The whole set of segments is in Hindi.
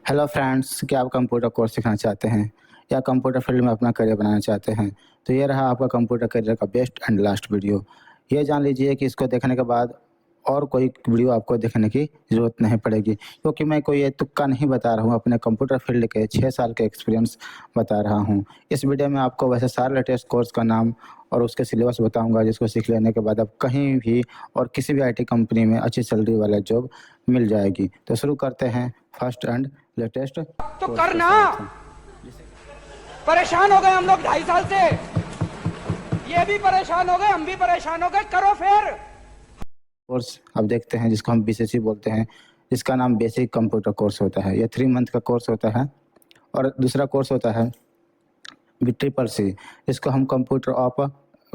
हेलो फ्रेंड्स, क्या आप कंप्यूटर कोर्स सीखना चाहते हैं या कंप्यूटर फील्ड में अपना करियर बनाना चाहते हैं? तो ये रहा आपका कंप्यूटर करियर का बेस्ट एंड लास्ट वीडियो। ये जान लीजिए कि इसको देखने के बाद और कोई वीडियो आपको देखने की ज़रूरत नहीं पड़ेगी, क्योंकि मैं कोई ये तुक्का नहीं बता रहा हूँ, अपने कंप्यूटर फील्ड के 6 साल के एक्सपीरियंस बता रहा हूँ। इस वीडियो में आपको वैसे सारे लेटेस्ट कोर्स का नाम और उसके सिलेबस बताऊँगा, जिसको सीख लेने के बाद आप कहीं भी और किसी भी आईटी कंपनी में अच्छी सैलरी वाला जॉब मिल जाएगी। तो शुरू करते हैं फर्स्ट एंड लेटेस्ट तो कोर्स के करना। साथ। परेशान हो गए हम लोग 2.5 साल से। ये भी परेशान हो गए, हम भी परेशान हो गए। करो फिर। कोर्स अब देखते हैं जिसको हम बीसीसी बोलते हैं, जिसका नाम बेसिक कंप्यूटर कोर्स होता है। ये 3 मंथ का कोर्स होता है। और दूसरा कोर्स होता है ट्रिपल सी, जिसको हम computer of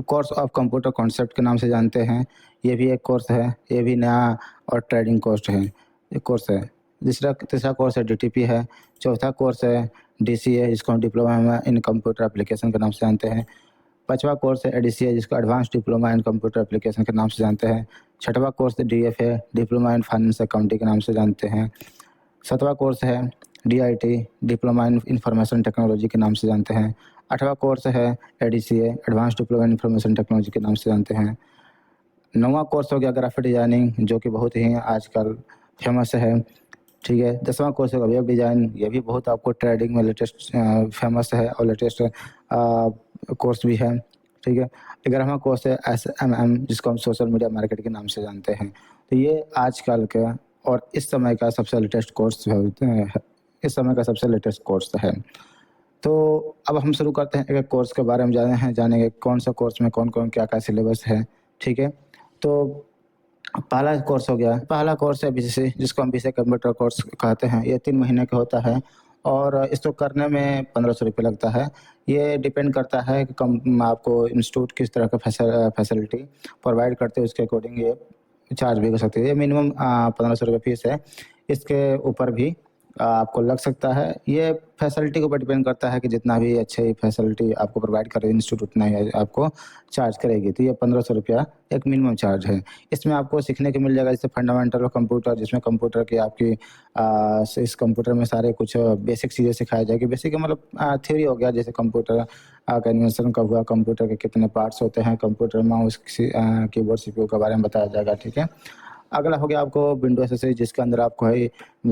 course of computer concept के नाम से जानते हैं। ये भी एक कोर्स है, ये भी नया और ट्रेडिंग कोर्स है। तीसरा कोर्स है डीटीपी है। चौथा कोर्स है डीसीए, जिसको हम डिप्लोमा इन कंप्यूटर एप्लीकेशन के नाम से जानते हैं। पाँचवा कोर्स है एडीसीए, जिसको advance diploma in computer application के नाम से जानते हैं। छठवां course DFA, diploma in finance accounting के नाम से जानते हैं। सातवां कोर्स है DIT, diploma in information technology के नाम से जानते हैं। आठवां कोर्स है ADCA, advance diploma in information technology के नाम से जानते हैं। नौवां कोर्स हो गया ग्राफिक डिजाइनिंग, जो कि बहुत ही आजकल फेमस है। ठीक है। 10वां कोर्स होगा वेब डिज़ाइन, ये भी बहुत आपको ट्रेडिंग में लेटेस्ट फेमस है और लेटेस्ट कोर्स भी है। ठीक है। 11वां कोर्स है SMM, जिसको हम सोशल मीडिया मार्केट के नाम से जानते हैं। तो ये आजकल का और इस समय का सबसे लेटेस्ट कोर्स है, इस समय का सबसे लेटेस्ट कोर्स है। तो अब हम शुरू करते हैं एक-एक कोर्स के बारे में जानेंगे कौन सा कोर्स में कौन-कौन क्या-क्या सिलेबस है। ठीक है। तो पहला कोर्स हो गया, पहला कोर्स है बीसीसी, जिसको हम बेसिक कंप्यूटर कोर्स कहते हैं। ये 3 महीने का होता है और इसको करने में 1500 रुपये लगता है। ये डिपेंड करता है कि आपको इंस्टीट्यूट किस तरह का फैसिलिटी प्रोवाइड करते हैं, उसके अकॉर्डिंग ये चार्ज भी कर सकते हैं। ये मिनिमम 1500 रुपये फीस है। इसके ऊपर भी आपको लग सकता है। ये फैसिलिटी के ऊपर डिपेंड करता है कि जितना भी अच्छी फैसिलिटी आपको प्रोवाइड करे इंस्टीट्यूट, उतना ही आपको चार्ज करेगी। तो ये 1500 रुपया एक मिनिमम चार्ज है। इसमें आपको सीखने को मिल जाएगा जैसे फंडामेंटल ऑफ कंप्यूटर, जिसमें कंप्यूटर की आपकी इस कंप्यूटर में सारे कुछ बेसिक चीज़ें सिखाई जाएगी। बेसिक मतलब थ्योरी हो गया, जैसे कंप्यूटर का इन्वेंशन कब हुआ, कंप्यूटर के कितने पार्ट्स होते हैं, कंप्यूटर माउस कीबोर्ड सीपीयू के बारे में बताया जाएगा। ठीक है। अगला हो गया आपको विंडो एसेसरीज, जिसके अंदर आपको है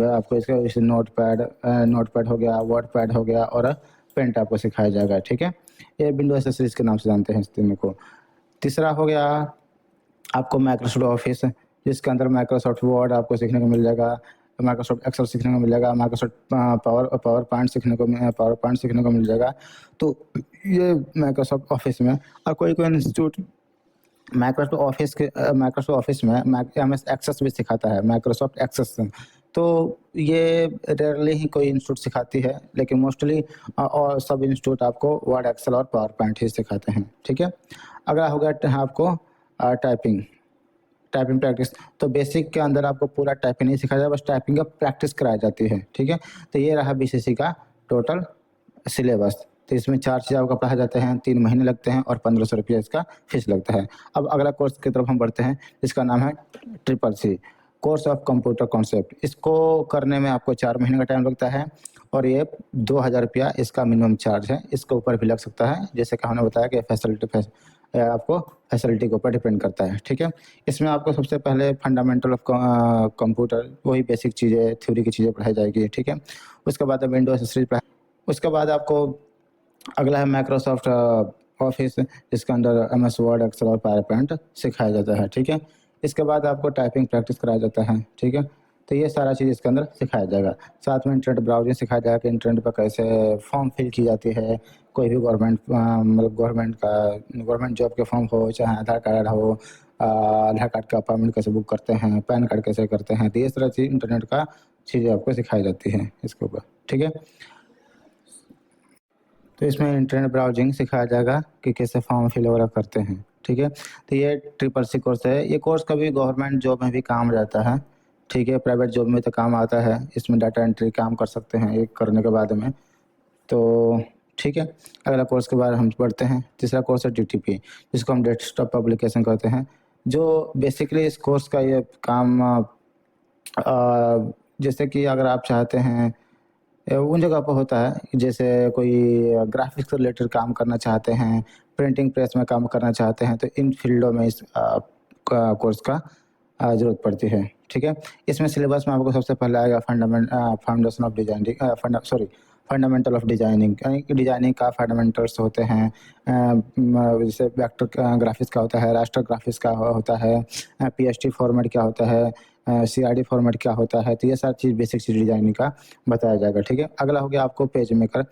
आपको इसका जैसे नोटपैड हो गया, वर्ड पैड हो गया और पेंट आपको सिखाया जाएगा। ठीक है। ये विंडो एसेसरीज के नाम से जानते हैं इस तीनों को। तीसरा हो गया आपको माइक्रोसॉफ्ट ऑफिस, जिसके अंदर माइक्रोसॉफ्ट वर्ड आपको सीखने को मिल जाएगा, माइक्रोसॉफ्ट एक्सेल सीखने को मिल जाएगा, माइक्रोसॉफ्ट पावर पॉइंट सीखने को मिल जाएगा। तो ये माइक्रोसॉफ्ट ऑफिस में और कोई-कोई इंस्टीट्यूट माइक्रोसॉफ्ट ऑफिस में एमएस एक्सेस भी सिखाता है, माइक्रोसॉफ्ट एक्सेस। तो ये रेयरली ही कोई इंस्टीट्यूट सिखाती है, लेकिन मोस्टली और सब इंस्टीट्यूट आपको वर्ड, एक्सेल और पावर पॉइंट ही सिखाते हैं। ठीक है। अगला हो गया आपको टाइपिंग टाइपिंग प्रैक्टिस। तो बेसिक के अंदर आपको पूरा टाइपिंग नहीं सिखाया जाता, बस टाइपिंग का प्रैक्टिस कराई जाती है। ठीक है। तो ये रहा बीसीसी का टोटल सिलेबस। तो इसमें 4 चीज़ आपको पढ़ाए जाते हैं, 3 महीने लगते हैं और 1500 रुपये इसका फीस लगता है। अब अगला कोर्स की तरफ हम बढ़ते हैं, जिसका नाम है triple C, course of computer concept. इसको करने में आपको 4 महीने का टाइम लगता है और ये 2000 रुपया इसका मिनिमम चार्ज है। इसके ऊपर भी लग सकता है, जैसे कि हमने बताया कि आपको फैसिलिटी के ऊपर डिपेंड करता है। ठीक है। इसमें आपको सबसे पहले फंडामेंटल ऑफ कंप्यूटर, वही बेसिक चीज़ें, थ्योरी की चीज़ें पढ़ाई जाएगी। ठीक है। उसके बाद विंडो एसेसरीज पढ़ाई, उसके बाद आपको अगला है माइक्रोसॉफ्ट ऑफिस, जिसके अंदर एमएस वर्ड, एक्सेल और पावर पॉइंट सिखाया जाता है। ठीक है। इसके बाद आपको टाइपिंग प्रैक्टिस कराया जाता है। ठीक है। तो ये सारा चीज़ इसके अंदर सिखाया जाएगा। साथ में इंटरनेट ब्राउजिंग सिखाया जाएगा कि इंटरनेट पर कैसे फॉर्म फिल की जाती है। कोई भी मतलब गवर्नमेंट जॉब के फॉर्म हो, चाहे आधार कार्ड हो, आधार कार्ड का अपॉइंटमेंट कैसे बुक करते हैं, पैन कार्ड कैसे करते हैं। तो ये सारा चीज़ इंटरनेट का चीज़ें आपको सिखाई जाती है इसके ऊपर। ठीक है। तो इसमें इंटरनेट ब्राउजिंग सिखाया जाएगा कि कैसे फॉर्म फिल वगैरह करते हैं। ठीक है। तो ये ट्रिपल सी कोर्स है। ये कोर्स कभी गवर्नमेंट जॉब में भी काम जाता है। ठीक है। प्राइवेट जॉब में तो काम आता है। इसमें डाटा एंट्री काम कर सकते हैं ये करने के बाद में। तो ठीक है। अगला कोर्स के बारे में हम पढ़ते हैं। तीसरा कोर्स है डीटीपी, जिसको हम डेस्कटॉप पब्लिकेशन कहते हैं। जो बेसिकली इस कोर्स का ये काम जैसे कि अगर आप चाहते हैं उन जगह पर होता है कि जैसे कोई ग्राफ़िक्स से रिलेटेड काम करना चाहते हैं, प्रिंटिंग प्रेस में काम करना चाहते हैं, तो इन फ़ील्डों में इस का कोर्स का ज़रूरत पड़ती है, ठीक है? इसमें सिलेबस में आपको सबसे पहले आएगा foundation of designing fundamental of designing, यानी कि डिज़ाइनिंग का फंडामेंटल्स होते हैं। जैसे वेक्टर ग्राफ़िक्स का होता है, रास्टर ग्राफ़िक्स का होता है, पीएसटी फॉर्मेट क्या होता है, सीआरडी फॉर्मेट क्या होता है, तो ये सारी चीज़ बेसिक चीज़ डिज़ाइनिंग का बताया जाएगा, ठीक है? अगला हो गया आपको पेज मेकर।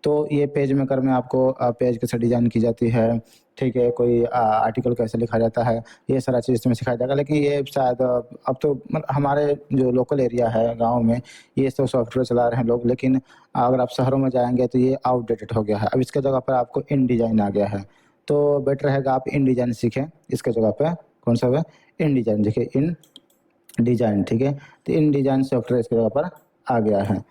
तो ये पेज मेकर में आपको पेज कैसे डिज़ाइन की जाती है, ठीक है? कोई आर्टिकल कैसे लिखा जाता है, ये सारा चीज़ इसमें सिखाया जाएगा। लेकिन ये शायद अब तो हमारे जो लोकल एरिया है, गाँव में, ये सब सॉफ्टवेयर चला रहे हैं लोग, लेकिन अगर आप शहरों में जाएँगे तो ये आउटडेटेड हो गया है। अब इसके जगह पर आपको इन डिज़ाइन आ गया है, तो बेटर रहेगा आप इन डिज़ाइन सीखें। इसके जगह पे कौन-सा है? इन डिज़ाइन, देखिए इन डिज़ाइन, ठीक है? तो इन डिज़ाइन सॉफ्टवेयर इसकी जगह पर आ गया है।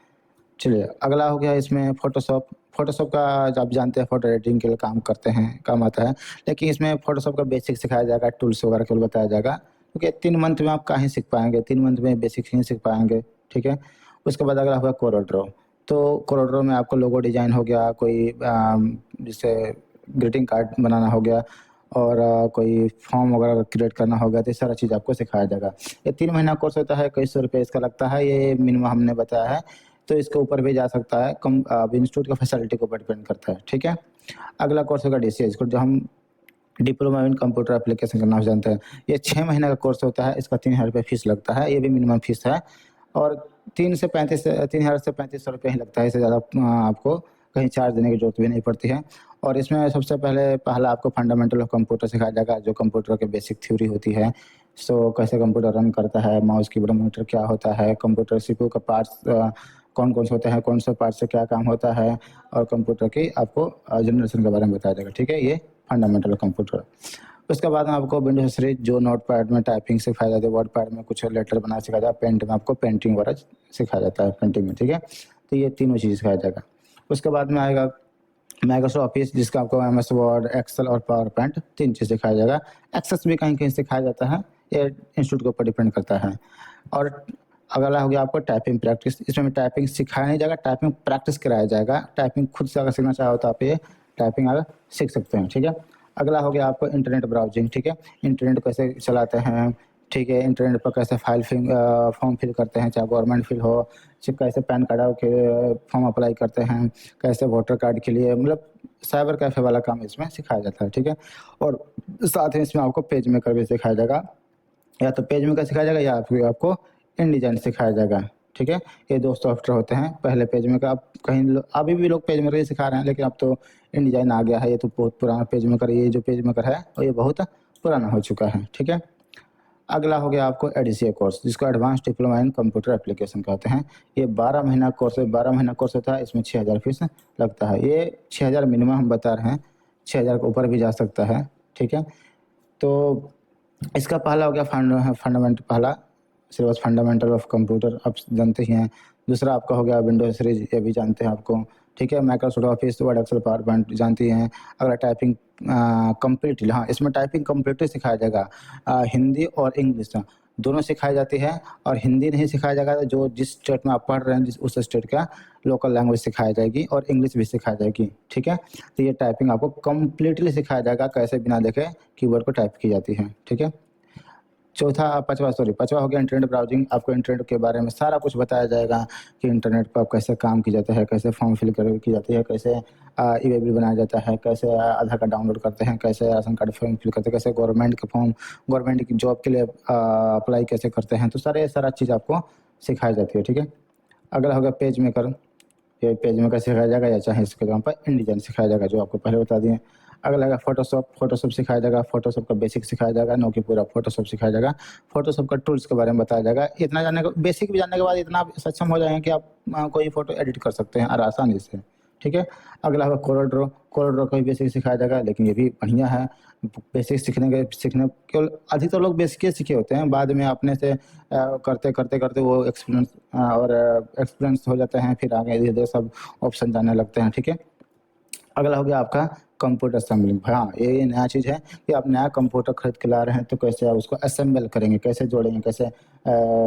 चलिए, अगला हो गया इसमें फ़ोटोशॉप। फ़ोटोशॉप का आप जानते हैं फ़ोटो एडिटिंग के लिए काम करते हैं, काम आता है। लेकिन इसमें फ़ोटोशॉप का बेसिक सिखाया जाएगा, टूल्स वगैरह केवल बताया जाएगा। क्योंकि 3 मंथ में आप कहाँ ही सीख पाएँगे, 3 मंथ में बेसिक ही सीख पाएँगे, ठीक है? उसके बाद अगला होगा कोरल ड्रॉ। तो कोरल ड्रॉ में आपको लोगो डिज़ाइन हो गया, कोई जैसे ग्रीटिंग कार्ड बनाना हो गया और कोई फॉर्म वगैरह क्रिएट करना हो गया, तो ये सारा चीज़ आपको सिखाया जाएगा। ये 3 महीना कोर्स होता है, कई सौ रुपए इसका लगता है, ये मिनिमम हमने बताया है। तो इसके ऊपर भी जा सकता है, कम अब इंस्टीट्यूट का फैसिलिटी के ऊपर डिपेंड करता है, ठीक है? अगला कोर्स होगा डीसीएस को, जो हम डिप्लोमा इन कंप्यूटर एप्लीकेशन के नाम से जानते हैं। ये 6 महीने का कोर्स होता है, इसका 3000 रुपए फीस लगता है, ये भी मिनिमम फीस है और 3000 से 3500 रुपए ही लगता है, इससे ज़्यादा आपको कहीं चार्ज देने की ज़रूरत भी नहीं पड़ती है। और इसमें सबसे पहला आपको फंडामेंटल ऑफ कंप्यूटर सिखाया जाएगा, जो कंप्यूटर की बेसिक थ्योरी होती है। सो कैसे कंप्यूटर रन करता है, माउस कीबोर्ड मॉनिटर क्या होता है, कंप्यूटर सीपीयू का पार्ट्स कौन-कौन से होते हैं, कौन से पार्ट से क्या काम होता है और कंप्यूटर की आपको जनरेशन के बारे में बताया जाएगा, ठीक है? ये फंडामेंटल ऑफ कंप्यूटर। उसके बाद में आपको विंडोज़ सीरीज़, जो नोटपैड में टाइपिंग सिखाया जाता है, वर्डपैड में कुछ लेटर बनाना सिखाया जाता है, पेंट में आपको पेंटिंग वगैरह सिखाया जाता है, पेंटिंग में, ठीक है? तो ये तीनों चीज़ सिखाया जाएगा। उसके बाद में आएगा माइक्रोसॉफ्ट ऑफिस, जिसका आपको एमएस वर्ड, एक्सेल और पावर पॉइंट 3 चीज़ सिखाया जाएगा। एक्सेस भी कहीं-कहीं सिखाया जाता है, ये इंस्टीट्यूट के ऊपर डिपेंड करता है। और अगला हो गया आपको टाइपिंग प्रैक्टिस, इसमें टाइपिंग सिखाया नहीं जाएगा, टाइपिंग प्रैक्टिस कराया जाएगा। टाइपिंग खुद से अगर सीखना चाहो तो आप ये टाइपिंग सीख सकते हैं, ठीक है? अगला हो गया आपको इंटरनेट ब्राउज़िंग, ठीक है? इंटरनेट कैसे चलाते हैं, ठीक है? इंटरनेट पर कैसे फॉर्म फिल करते हैं, चाहे गवर्नमेंट फिल हो, चाहे कैसे पैन कार्ड के फॉर्म अप्लाई करते हैं, कैसे वोटर कार्ड के लिए, मतलब साइबर कैफ़े वाला काम इसमें सिखाया जाता है, ठीक है? और साथ ही इसमें आपको पेज मेकर भी सिखाया जाएगा, या तो पेज मेकर सिखाया जाएगा या फिर आपको InDesign सिखाया जाएगा, ठीक है? ये 2 सॉफ्टवेयर होते हैं। पहले पेज मेकर, आप कहीं अभी भी लोग पेज मेकर ही सिखा रहे हैं, लेकिन अब तो InDesign आ गया है, ये तो बहुत पुराना पेज मेकर, ये जो पेज मेकर है और ये बहुत पुराना हो चुका है, ठीक है? अगला हो गया आपको एडीसीए कोर्स, जिसको advance diploma in computer application कहते हैं। ये 12 महीना कोर्स है, 12 महीना कोर्स होता है, इसमें 6000 फीस लगता है। ये 6000 मिनिमम हम बता रहे हैं, 6000 के ऊपर भी जा सकता है, ठीक है? तो इसका पहला हो गया पहला सिलेबस फंडामेंटल ऑफ कंप्यूटर, आप जानते ही हैं। दूसरा आपका हो गया विंडोज़ सीरीज़, ये भी जानते हैं आपको, ठीक है? Microsoft Office, Word, Excel, PowerPoint जानती हैं। अगला टाइपिंग कंप्लीटली, हाँ, इसमें टाइपिंग कंप्लीटली सिखाया जाएगा। हिंदी और इंग्लिश दोनों सिखाई जाती है, और हिंदी नहीं सिखाया जाएगा, तो जो जिस स्टेट में आप पढ़ रहे हैं, उस स्टेट का लोकल लैंग्वेज सिखाई जाएगी और इंग्लिश भी सिखाई जाएगी, ठीक है? तो ये टाइपिंग आपको कंप्लीटली सिखाया जाएगा, कैसे बिना देखे कीबोर्ड को टाइप की जाती है, ठीक है? पाँचवा हो गया इंटरनेट ब्राउजिंग। आपको इंटरनेट के बारे में सारा कुछ बताया जाएगा कि इंटरनेट पर कैसे काम किया जाता है, कैसे फॉर्म फिल की जाती है, कैसे ई-वे बिल बनाया जाता है, कैसे आधार कार्ड डाउनलोड करते हैं, कैसे राशन कार्ड फॉर्म फिल करते हैं, कैसे गवर्नमेंट की जॉब के लिए अप्लाई कैसे करते हैं, तो सारा चीज़ आपको सिखाई जाती है, ठीक है? अगला हो गया पेज मेकर। ये पेज मेकर सिखाया जाएगा, या चाहे इसके जगह पर InDesign सिखाया जाएगा, जो आपको पहले बता दिए। अगला है फोटोशॉप सिखाया जाएगा, फोटोशॉप का बेसिक सिखाया जाएगा, ना कि पूरा फोटोशॉप सिखाया जाएगा। फोटोशॉप का टूल्स के बारे में बताया जाएगा। इतना जानने के बेसिक भी जानने के बाद इतना आप सक्षम हो जाएँगे कि आप कोई फ़ोटो एडिट कर सकते हैं और आसानी से, ठीक है? अगला होगा कोरल ड्रॉ का भी बेसिक सिखाया जाएगा, लेकिन ये भी बढ़िया है। बेसिक सीखने केवल अधिकतर लोग बेसिक ही सीखे होते हैं, बाद में अपने से करते वो एक्सपीरियंस हो जाते हैं, फिर आगे धीरे-धीरे सब ऑप्शन जानने लगते हैं, ठीक है? अगला हो गया आपका कंप्यूटर असेंबलिंग। हाँ, ये नया चीज़ है कि आप नया कंप्यूटर खरीद के ला रहे हैं तो कैसे आप उसको असेंबल करेंगे, कैसे जोड़ेंगे, कैसे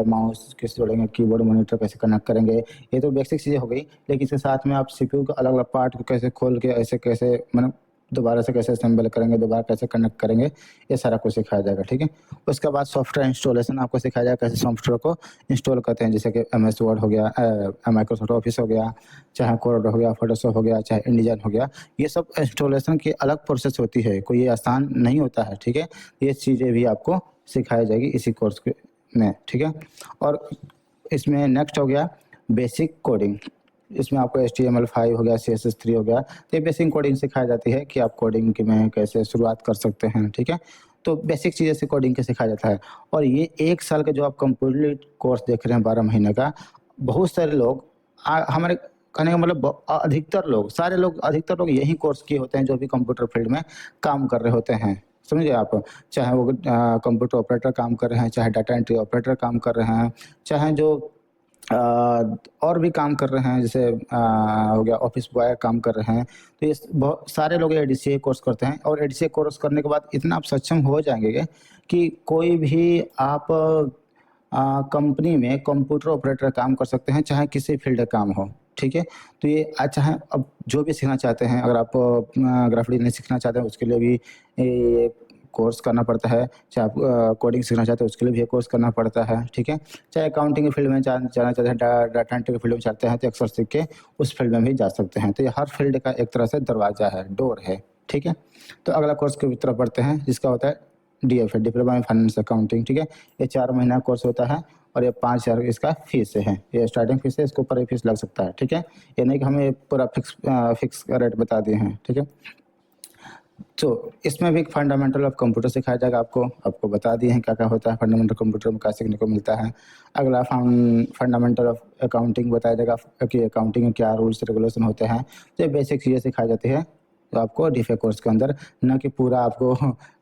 माउस कैसे जोड़ेंगे, कीबोर्ड मॉनिटर कैसे कनेक्ट करेंगे। ये तो बेसिक चीज़ें हो गई, लेकिन इसके साथ में आप सीपीयू के अलग अलग पार्ट को कैसे खोल के ऐसे कैसे मतलब दोबारा से कैसे असेंबल करेंगे, दोबारा कैसे कनेक्ट करेंगे, ये सारा कुछ सिखाया जाएगा। ठीक है, उसके बाद सॉफ्टवेयर इंस्टॉलेशन आपको सिखाया जाएगा, कैसे सॉफ्टवेयर को इंस्टॉल करते हैं, जैसे कि MS वर्ड हो गया, माइक्रोसॉफ्ट ऑफिस हो गया, चाहे कोड हो गया, फोटोशॉप हो गया, चाहे इंडिजन हो गया। ये सब इंस्टॉलेशन की अलग प्रोसेस होती है, कोई ये आसान नहीं होता है। ठीक है, ये चीज़ें भी आपको सिखाई जाएगी इसी कोर्स के में। ठीक है, और इसमें नेक्स्ट हो गया बेसिक कोडिंग। इसमें आपको HTML5 हो गया, CSS3 हो गया, तो ये बेसिक कोडिंग सिखाई जाती है कि आप कोडिंग के में कैसे शुरुआत कर सकते हैं। ठीक है, तो बेसिक चीज़ें से कोडिंग के सिखाया जाता है। और ये 1 साल का जो आप कंप्लीट कोर्स देख रहे हैं 12 महीने का, बहुत सारे लोग हमारे कहने का मतलब अधिकतर लोग, सारे लोग, अधिकतर लोग यही कोर्स किए होते हैं जो भी कंप्यूटर फील्ड में काम कर रहे होते हैं। समझे आप? चाहे वो कंप्यूटर ऑपरेटर काम कर रहे हैं, चाहे डाटा एंट्री ऑपरेटर काम कर रहे हैं, चाहे जो और भी काम कर रहे हैं, जैसे हो गया ऑफिस बॉय काम कर रहे हैं। तो ये बहुत सारे लोग ADCA कोर्स करते हैं, और ADCA कोर्स करने के बाद इतना आप सक्षम हो जाएंगे कि कोई भी आप कंपनी में कंप्यूटर ऑपरेटर काम कर सकते हैं, चाहे किसी फील्ड का काम हो। ठीक है, तो ये चाहे अब जो भी सीखना चाहते हैं, अगर आप ग्राफिक डिजाइनिंग सीखना चाहते हैं उसके लिए भी ये कोर्स करना पड़ता है, चाहे आप कोडिंग सीखना चाहते हैं उसके लिए भी ये कोर्स करना पड़ता है। ठीक है, चाहे अकाउंटिंग के फील्ड में जाना चाहते हैं, डाटा एंट्री के फील्ड में चाहते हैं, तो एक्सेल सीख के उस फील्ड में भी जा सकते हैं। तो ये हर फील्ड का एक तरह से दरवाजा है, डोर है। ठीक है, तो अगला कोर्स की तरफ बढ़ते हैं, जिसका होता है DFA, diploma in finance accounting. ठीक है, ये 4 महीना कोर्स होता है, और ये 5,000 इसका फीस है, ये स्टार्टिंग फीस है, इसके ऊपर ही फीस लग सकता है। ठीक है, ये नहीं कि हमें पूरा फिक्स रेट बता दिए हैं। ठीक है, तो इसमें भी फंडामेंटल ऑफ कंप्यूटर सिखाया जाएगा आपको बता दिए हैं क्या क्या होता है फंडामेंटल कंप्यूटर में, क्या सीखने को मिलता है। अगला फंडामेंटल ऑफ अकाउंटिंग बताया जाएगा कि अकाउंटिंग में क्या रूल्स रेगुलेशन होते हैं। तो ये बेसिक चीज़ें सिखाई जाती है तो आपको DFA कोर्स के अंदर, न कि पूरा आपको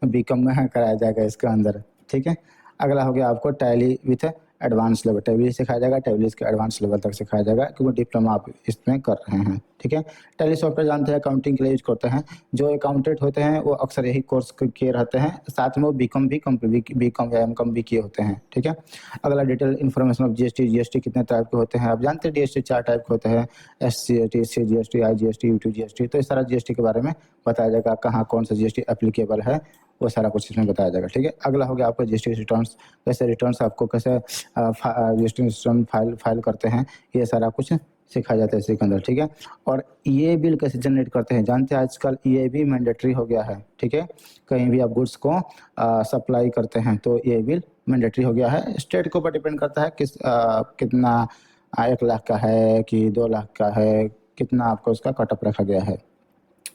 BCom में कराया जाएगा इसके अंदर। ठीक है, अगला हो गया आपको tally with advance level, tally सिखाया जाएगा, टैली इसके एडवांस लेवल तक सिखाया जाएगा, क्योंकि डिप्लोमा आप इसमें कर रहे हैं। ठीक है, टैली सॉफ्टवेयर जानते हैं अकाउंटिंग के लिए यूज करते हैं, जो अकाउंटेंट होते हैं वो अक्सर यही कोर्स किए रहते हैं, साथ में वो BCom या MCom भी किए होते हैं। ठीक है, अगला डिटेल इन्फॉर्मेशन ऑफ GST कितने टाइप के होते हैं आप जानते हैं, DST 4 टाइप के होते हैं, SCST, CGST, IGST, UTGST। तो इस सारा GST के बारे में बताया जाएगा, कहाँ कौन सा GST एप्लीकेबल है, वो सारा कुछ इसमें बताया जाएगा। ठीक है, अगला हो गया आपका GST रिटर्न्स, कैसे रिटर्न्स आपको कैसे GST रिटर्न फाइल करते हैं, ये सारा कुछ सिखाया जाता है इसी के अंदर। ठीक है, और ये बिल कैसे जनरेट करते हैं जानते हैं, आजकल ये भी मैंडेटरी हो गया है। ठीक है, कहीं भी आप गुड्स को सप्लाई करते हैं तो ये बिल मैंडेटरी हो गया है। स्टेट के ऊपर डिपेंड करता है कितना 1 लाख का है कि 2 लाख का है, कितना आपको उसका कटअप रखा गया है।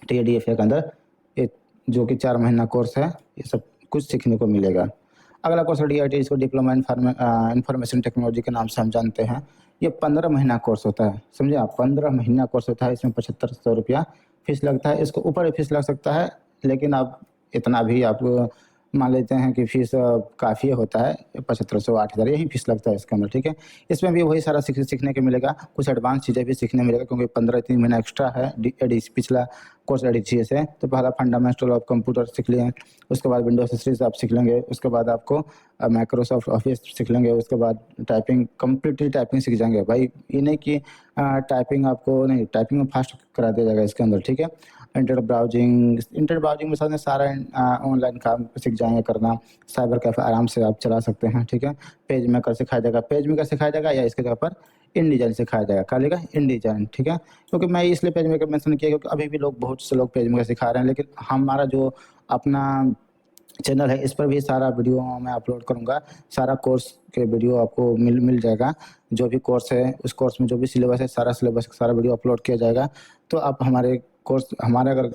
ठीक है, DFA के अंदर ये जो कि 4 महीना कोर्स है, ये सब कुछ सीखने को मिलेगा। अगला कोर्स है DIT, इसको डिप्लोमा इंफॉर्मेशन टेक्नोलॉजी के नाम से हम जानते हैं। ये 15 महीना कोर्स होता है, समझे आप, 15 महीना कोर्स होता है। इसमें 7500 रुपया फीस लगता है, इसको ऊपर भी फीस लग सकता है, लेकिन आप इतना भी आप मान लेते हैं कि फीस काफ़ी होता है, 7500 8000 यही फीस लगता है इसके अंदर। ठीक है, इसमें भी वही सारा सीखने को मिलेगा, कुछ एडवांस चीज़ें भी सीखने मिलेगा, क्योंकि 15 महीना एक्स्ट्रा है। पिछला कोर्स ADCA से, तो पहला फंडामेंटल ऑफ कंप्यूटर सीख लिए, उसके बाद विंडोज सीरीज आप सीख लेंगे, उसके बाद आपको माइक्रोसॉफ्ट ऑफिस सीख लेंगे, उसके बाद टाइपिंग, कंप्लीटली टाइपिंग सीख जाएंगे। भाई ये नहीं कि टाइपिंग आपको नहीं, टाइपिंग में फास्ट करा दिया जाएगा इसके अंदर। ठीक है, इंटरनेट ब्राउजिंग में साथ में सारा ऑनलाइन काम सीख जाएंगे करना। साइबर कैफे आराम से आप चला सकते हैं। ठीक है, पेज मेकर सिखाया जाएगा, या इसके जगह पर InDesign सिखाया जाएगा, क्या लेगा InDesign। ठीक है, क्योंकि मैं इसलिए पेज मेकर मेंशन किया क्योंकि अभी भी बहुत से लोग पेज मेकर सिखा रहे हैं, लेकिन हमारा जो अपना चैनल है इस पर भी सारा वीडियो मैं अपलोड करूंगा, सारा कोर्स के वीडियो आपको मिल जाएगा। जो भी कोर्स है उस कोर्स में जो भी सिलेबस है, सारा सिलेबस सारा वीडियो अपलोड किया जाएगा। तो आप हमारे अगर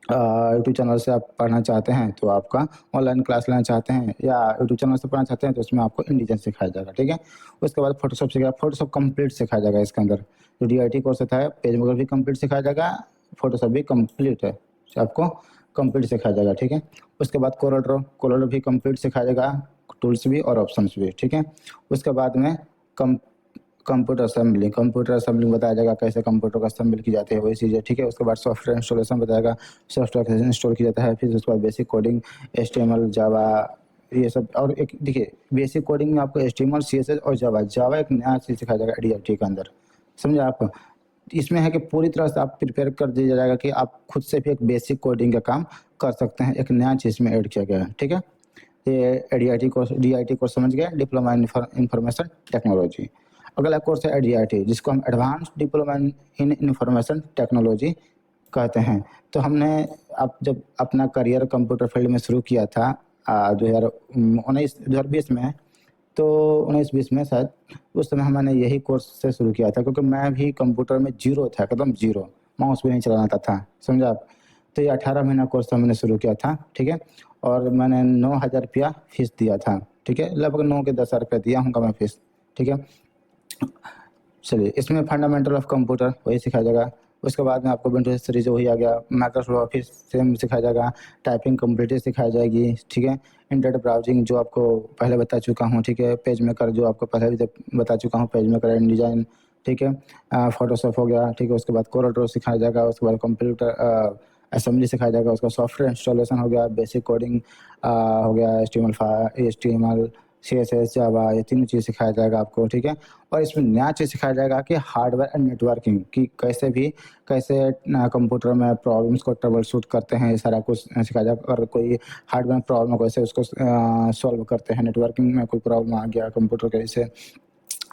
यूट्यूब चैनल से आप पढ़ना चाहते हैं, तो आपका ऑनलाइन क्लास लेना चाहते हैं, या यूट्यूब चैनल से पढ़ना चाहते हैं, तो उसमें आपको InDesign सिखाया जाएगा। ठीक है, उसके बाद फोटोशॉप सिखाया, फोटोशॉप कंप्लीट सिखाया जाएगा इसके अंदर। जो DIT कोर्स होता है, पेज मेकर भी कंप्लीट सिखाया जाएगा, फोटोशॉप भी कंप्लीट है, आपको कंप्लीट सिखाया जाएगा। ठीक है, उसके बाद कोरल भी कंप्लीट सिखाया जाएगा, टूल्स भी और ऑप्शंस भी। ठीक है, उसके बाद में कंप्यूटर असेंबलिंग बताया जाएगा, कैसे कंप्यूटर का असेंबल की जाती है वही चीज़ें, ठीक है। उसके बाद सॉफ्टवेयर इंस्टॉलेशन बताएगा, सॉफ्टवेयर कैसे इंस्टॉल किया जाता है। फिर उसके बाद बेसिक कोडिंग, एचटीएमएल, जावा, ये सब। और एक देखिए, बेसिक कोडिंग में आपको एचटीएमएल, सीएसएस और जावा एक नया चीज़ सिखाया जाएगा एडीआईटी के अंदर, समझे आप। इसमें है कि पूरी तरह से आप प्रिपेयर कर दिया जाएगा कि आप खुद से भी एक बेसिक कोडिंग का काम कर सकते हैं। एक नया चीज़ में ऐड किया गया है, ठीक है। ये डीआईटी कोर्स समझ गए, डिप्लोमा इन इंफॉर्मेशन टेक्नोलॉजी। अगला कोर्स है डीआईटी, जिसको हम advance diploma in information technology कहते हैं। तो हमने अब जब अपना करियर कंप्यूटर फील्ड में शुरू किया था 2019-2020 में, तो 19-20 में शायद, उस समय मैंने यही कोर्स से शुरू किया था, क्योंकि मैं भी कंप्यूटर में जीरो था, एकदम जीरो, माउस भी नहीं चलाना आता था, समझे आप। तो ये 18 महीना कोर्स था, मैंने शुरू किया था, ठीक है। और मैंने 9,000 रुपया फीस दिया था, ठीक है। लगभग 9 के 10,000 रुपया दिया हूँ मैं फीस, ठीक है। चलिए, इसमें फंडामेंटल ऑफ कंप्यूटर वही सिखाया जाएगा। उसके बाद में आपको विंडोज सीरीज वही आ गया, माइक्रोसॉफ्ट ऑफिस सेम सिखाया जाएगा, टाइपिंग कंप्लीटली सिखाई जाएगी, ठीक है। इंटरनेट ब्राउजिंग जो आपको पहले बता चुका हूँ, ठीक है। पेज मेकर जो आपको पहले भी बता चुका हूँ, पेज मेकर एंड डिजाइन, ठीक है। फोटोशॉप हो गया, ठीक है। उसके बाद कोरल ड्रॉ सिखाया जाएगा, उसके बाद कंप्यूटर असेंबली सिखाया जाएगा, उसका सॉफ्टवेयर इंस्टॉलेशन हो गया, बेसिक कोडिंग हो गया, एचटीएमएल, सीएसएस, जावा, ये तीनों चीज़ सिखाया जाएगा आपको, ठीक है। और इसमें नया चीज़ सिखाया जाएगा कि हार्डवेयर एंड नेटवर्किंग की कैसे कंप्यूटर में प्रॉब्लम्स को ट्रबल शूट करते हैं, ये सारा कुछ सिखाया जाएगा। और कोई हार्डवेयर प्रॉब्लम को कैसे उसको सॉल्व करते हैं, नेटवर्किंग में कोई प्रॉब्लम आ गया, कंप्यूटर कैसे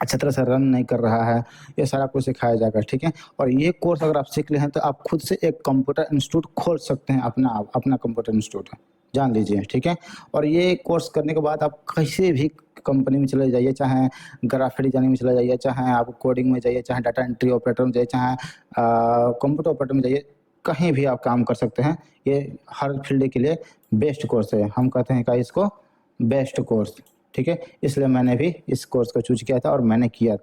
अच्छी तरह से रन नहीं कर रहा है, ये सारा कुछ सिखाया जाएगा, ठीक है। और ये कोर्स अगर आप सीख ले हैं तो आप खुद से एक कंप्यूटर इंस्टीट्यूट खोल सकते हैं, अपना कंप्यूटर इंस्टीट्यूट जान लीजिए, ठीक है। और ये कोर्स करने के बाद आप किसी भी कंपनी में चले जाइए, चाहे ग्राफिक डिजाइनिंग में चले जाइए, चाहे आप कोडिंग में जाइए, चाहे डाटा एंट्री ऑपरेटर में जाइए, चाहे कंप्यूटर ऑपरेटर में जाइए, कहीं भी आप काम कर सकते हैं। ये हर फील्ड के लिए बेस्ट कोर्स है, हम कहते हैं का इसको बेस्ट कोर्स, ठीक है। इसलिए मैंने भी इस कोर्स को चूज किया था और मैंने किया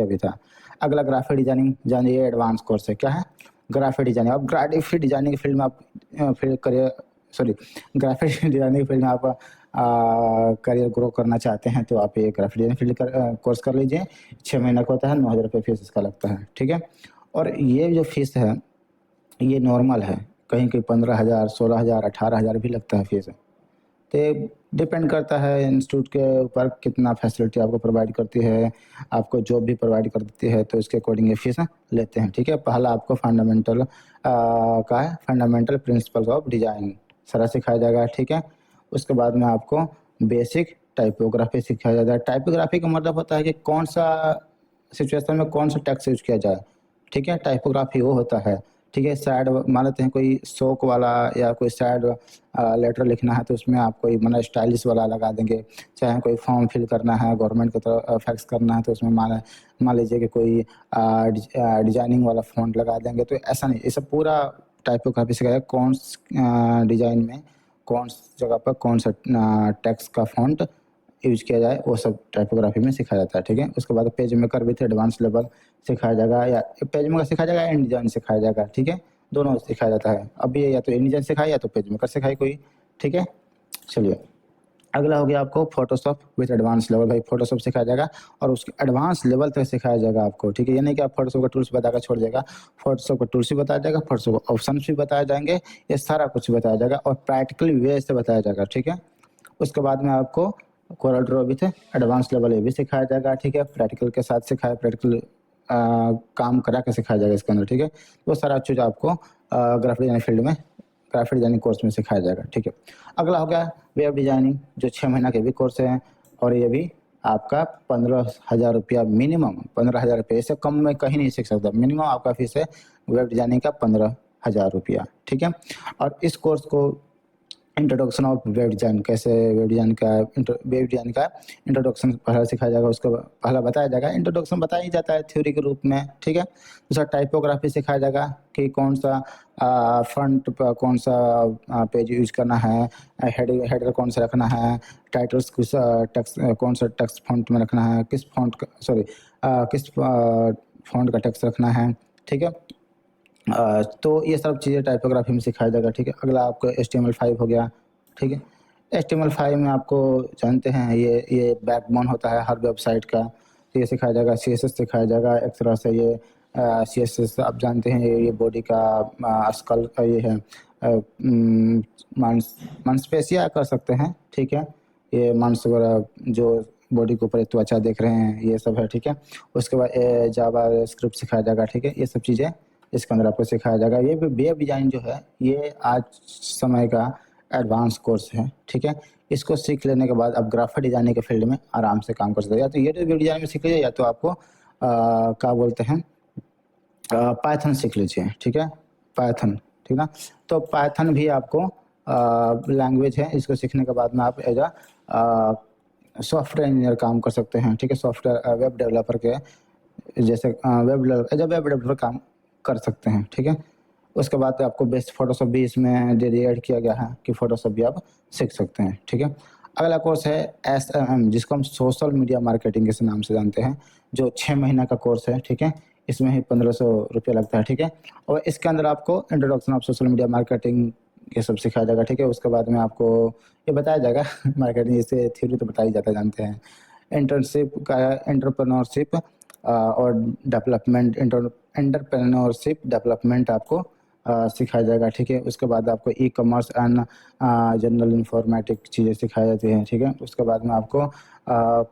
भी था। अगला ग्राफिक डिजाइनिंग जानिए, एडवांस कोर्स है। क्या है? Graphic designing. अब ग्राफिक डिजाइनिंग की फील्ड में आप फिर करियर ग्राफिक डिजाइनिंग की फील्ड में आप करियर ग्रो करना चाहते हैं, तो आप ये ग्राफिक डिजाइनिंग फील्ड कोर्स कर लीजिए। 6 महीने का होता है, 9,000 रुपये फीस इसका लगता है, ठीक है। और ये जो फीस है ये नॉर्मल है, कहीं कहीं 15,000, 16,000, 18,000 भी लगता है फीस। तो डिपेंड करता है इंस्टीट्यूट के ऊपर कितना फैसिलिटी आपको प्रोवाइड करती है, आपको जॉब भी प्रोवाइड कर देती है, तो इसके अकॉर्डिंग ये फीस लेते हैं, ठीक है। पहला आपको फंडामेंटल का है, फंडामेंटल प्रिंसिपल्स ऑफ डिजाइन सारा सिखाया जाएगा, ठीक है। उसके बाद में आपको बेसिक टाइपोग्राफी सिखाया जाता है। टाइपोग्राफी का मतलब होता है कि कौन सा सिचुएशन में कौन सा टेक्स्ट यूज किया जाए, ठीक है। टाइपोग्राफी वो होता है, ठीक है। सैड मान लेते हैं कोई शोक वाला या कोई सैड लेटर लिखना है, तो उसमें आप कोई मतलब स्टाइलिश वाला लगा देंगे। चाहे कोई फॉर्म फिल करना है, गवर्नमेंट की तरफ फैक्स करना है, तो उसमें मान लीजिए कि कोई डिजाइनिंग वाला फॉन्ट लगा देंगे। तो ऐसा नहीं, ये सब पूरा टाइपोग्राफी सिखाया कौन डिजाइन में कौन जगह पर कौन सा टेक्स्ट का फॉन्ट यूज किया जाए, वो सब टाइपोग्राफी में सिखाया जाता है, ठीक है। उसके बाद page maker with advance level सिखाया जाएगा, या पेज मेकर सिखाया जाएगा या इंडिजाइन सिखाया जाएगा, ठीक है। दोनों सिखाया जाता है। अब ये या तो इंडिजाइन सिखाए या तो पेज मेकर सिखाए कोई, ठीक है। चलिए, अगला हो गया आपको फोटोशॉप विथ एडवांस लेवल। भाई फोटोशॉप सिखाया जाएगा और उसके एडवांस लेवल तक सिखाया जाएगा आपको, ठीक है। ये नहीं कि आप फोटोशॉप का टूल्स बताकर छोड़ देगा, फोटोशॉप का टूल्स भी बताया जाएगा, फोटोशॉप का ऑप्शन भी बताए जाएंगे, ये सारा कुछ बताया जाएगा और प्रैक्टिकल वे से बताया जाएगा, ठीक है। उसके बाद में आपको Corel Draw with advance level ये भी सिखाया जाएगा, ठीक है। प्रैक्टिकल के साथ सिखाया, प्रैक्टिकल काम करा के सिखाया जाएगा इसके अंदर, ठीक है। वो सारा चीज़ आपको ग्राफिक डिजाइनिंग फील्ड में, ग्राफिक डिजाइनिंग कोर्स में सिखाया जाएगा, ठीक है। अगला हो गया वेब डिजाइनिंग, जो 6 महीना के भी कोर्स है और ये भी आपका 15,000 रुपया मिनिमम, 15,000 रुपये, इससे कम में कहीं नहीं सीख सकता। मिनिमम आपका फीस है वेब डिजाइनिंग का 15,000 रुपया, ठीक है। और इस कोर्स को इंट्रोडक्शन ऑफ वेब डिजाइन, कैसे वेब डिजाइन का इंट्रोडक्शन पहला सिखाया जाएगा, उसको पहला बताया जाएगा। इंट्रोडक्शन बताया ही जाता है थ्योरी के रूप में, ठीक है। दूसरा टाइपोग्राफी सिखाया जाएगा कि कौन सा फ्रंट पर कौन सा पेज यूज करना है, हेडर कौन सा रखना है, टाइटल्स किस टेक्स्ट कौन सा टेक्स्ट फॉन्ट में रखना है, किस फॉन्ट का टेक्स्ट रखना है, ठीक है। तो ये सब चीज़ें टाइपोग्राफी में सिखाया जाएगा, ठीक है। अगला आपको HTML5 हो गया, ठीक है। HTML5 में आपको जानते हैं ये बैकबोन होता है हर वेबसाइट का, तो ये सिखाया जाएगा, CSS सिखाया जाएगा। एक तरह से ये CSS आप जानते हैं, ये बॉडी का स्कल का ये है, मांसपेशियाँ कर सकते हैं, ठीक है। ये मांस वगैरह जो बॉडी के ऊपर त्वचा देख रहे हैं, ये सब है, ठीक है। उसके बाद जावा स्क्रिप्ट सिखाया जाएगा, ठीक है। ये सब चीज़ें इसके अंदर आपको सिखाया जाएगा। ये वेब डिज़ाइन जो है, ये आज समय का एडवांस कोर्स है, ठीक है। इसको सीख लेने के बाद आप ग्राफिक डिज़ाइनिंग के फील्ड में आराम से काम कर सकते हैं। या तो ये वेब डिज़ाइन में सीख लीजिए, या तो आपको क्या बोलते हैं, पाइथन सीख लीजिए, ठीक है। पाइथन, ठीक ना। तो पाइथन भी आपको लैंग्वेज है, इसको सीखने के बाद में आप एज सॉफ्टवेयर इंजीनियर काम कर सकते हैं, ठीक है। सॉफ्टवेयर वेब डेवलपर के जैसे एज वेब डेवलपर काम कर सकते हैं, ठीक है। उसके बाद आपको बेस्ट फोटोशॉप भी इसमें ऐड किया गया है कि फोटोशॉप भी आप सीख सकते हैं, ठीक है। अगला कोर्स है SMM, जिसको हम सोशल मीडिया मार्केटिंग के नाम से जानते हैं, जो 6 महीना का कोर्स है, ठीक है। इसमें ही 1500 रुपया लगता है, ठीक है। और इसके अंदर आपको introduction of social media marketing ये सब सिखाया जाएगा, ठीक है। उसके बाद में आपको ये बताया जाएगा मार्केटिंग, जैसे थ्योरी तो बताई जाता जानते हैं। इंटर्नशिप का एंटरप्रेन्योरशिप और डेवलपमेंट, एंटरप्रेन्योरशिप डेवलपमेंट आपको सिखाया जाएगा, ठीक है। उसके बाद आपको ई-कॉमर्स एंड जनरल इंफॉर्मेटिक चीज़ें सिखाई जाती हैं, ठीक है। उसके बाद में आपको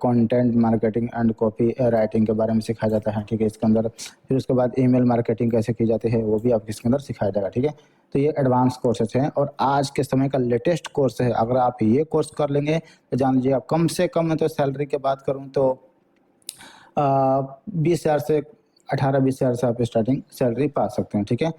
content marketing and copy writing के बारे में सिखाया जाता है, ठीक है, इसके अंदर। फिर उसके बाद ईमेल मार्केटिंग कैसे की जाती है, वो भी आपको इसके अंदर सिखाया जाएगा, ठीक है। तो ये एडवांस कोर्सेज हैं और आज के समय का लेटेस्ट कोर्स है। अगर आप ये कोर्स कर लेंगे तो जान लीजिए, आप कम से कम तो सैलरी की बात करूँ तो 20,000 से 18-20,000 से आप स्टार्टिंग सैलरी पा सकते हैं, ठीक है।